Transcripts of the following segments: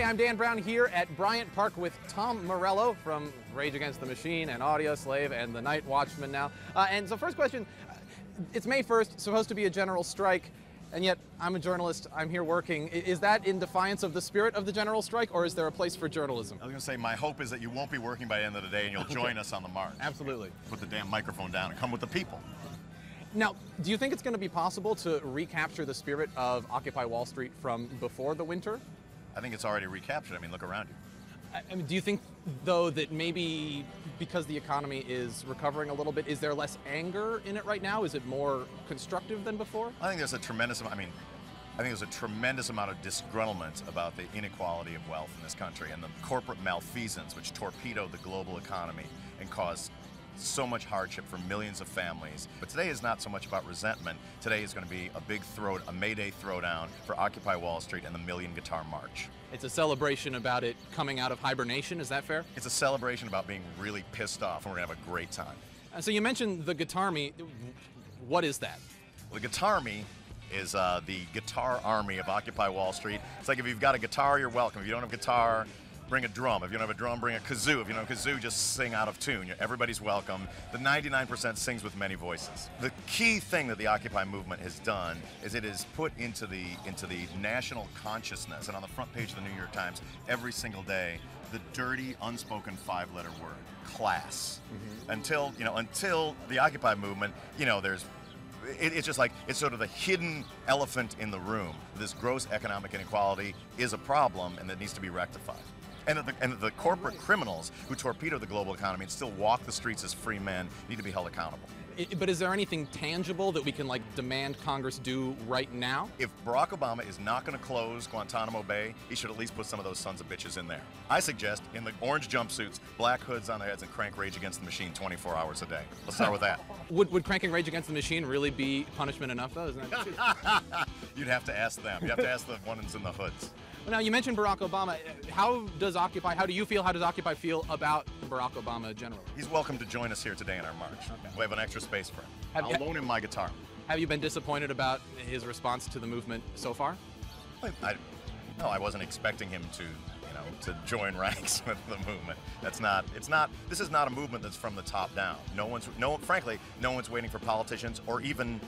I'm Dan Brown here at Bryant Park with Tom Morello from Rage Against the Machine and Audio Slave and the Night Watchman now. And so first question, it's May 1st, supposed to be a general strike, and yet I'm a journalist, I'm here working. Is that in defiance of the spirit of the general strike, or is there a place for journalism? I was going to say, my hope is that you won't be working by the end of the day and you'll join us on the march. Absolutely. Put the damn microphone down and come with the people. Now, do you think it's going to be possible to recapture the spirit of Occupy Wall Street from before the winter? I think it's already recaptured. I mean, look around you. I mean, do you think, though, that maybe because the economy is recovering a little bit, is there less anger in it right now? Is it more constructive than before? I think there's a tremendous amount, I think there's a tremendous amount of disgruntlement about the inequality of wealth in this country and the corporate malfeasance which torpedo the global economy and cause so much hardship for millions of families. But today is not so much about resentment. Today is going to be a big a May Day throwdown for Occupy Wall Street and the Million Guitar March. It's a celebration about it coming out of hibernation, is that fair? It's a celebration about being really pissed off, and we're going to have a great time. So you mentioned the Guitarmy. What is that? Well, the Guitarmy is the guitar army of Occupy Wall Street. It's like if you've got a guitar, you're welcome. If you don't have a guitar, bring a drum. If you don't have a drum, bring a kazoo. If you don't have a kazoo, just sing out of tune. Everybody's welcome. The 99% sings with many voices. The key thing that the Occupy movement has done is it has put into the national consciousness, and on the front page of the New York Times every single day, the dirty, unspoken five-letter word, class. Until the Occupy movement, it's just like, it's sort of the hidden elephant in the room. This gross economic inequality is a problem and that needs to be rectified. And that the corporate criminals who torpedo the global economy and still walk the streets as free men need to be held accountable. But is there anything tangible that we can demand Congress do right now? If Barack Obama is not going to close Guantanamo Bay, he should at least put some of those sons of bitches in there. I suggest in the orange jumpsuits, black hoods on their heads, and crank Rage Against the Machine 24 hours a day. Let's start with that. Would cranking Rage Against the Machine really be punishment enough, though? Isn't that You'd have to ask them. You have to ask the ones in the hoods. Well, now, you mentioned Barack Obama. How does Occupy feel about Barack Obama generally? He's welcome to join us here today in our march. Okay. We have an extra space for him. I'll loan him my guitar. Have you been disappointed about his response to the movement so far? No, I wasn't expecting him to join ranks with the movement. This is not a movement that's from the top down. Frankly, no one's waiting for politicians or even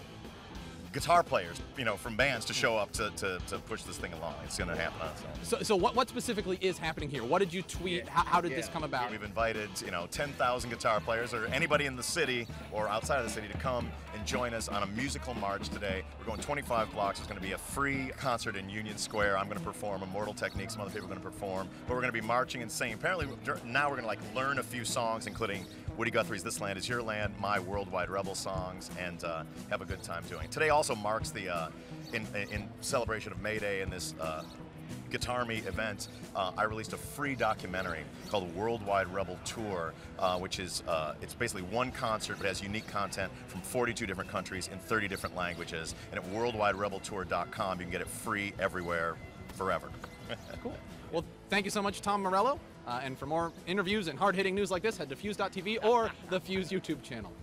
guitar players, from bands to show up to push this thing along. It's going to happen on its own. So what specifically is happening here? What did you tweet? How did this come about? We've invited, 10,000 guitar players or anybody in the city or outside of the city to come and join us on a musical march today. We're going 25 blocks. It's going to be a free concert in Union Square. I'm going to perform Immortal Technique. Some other people are going to perform. But we're going to be marching and singing. Apparently, now we're going to learn a few songs, including Woody Guthrie's This Land Is Your Land, my Worldwide Rebel songs, and have a good time doing it. Today also marks the, in celebration of May Day and this Guitarmy event, I released a free documentary called Worldwide Rebel Tour, which is, it's basically one concert but has unique content from 42 different countries in 30 different languages. And at worldwiderebeltour.com, you can get it free everywhere, forever. Cool. Well, thank you so much, Tom Morello. And for more interviews and hard-hitting news like this, head to Fuse.tv or the Fuse YouTube channel.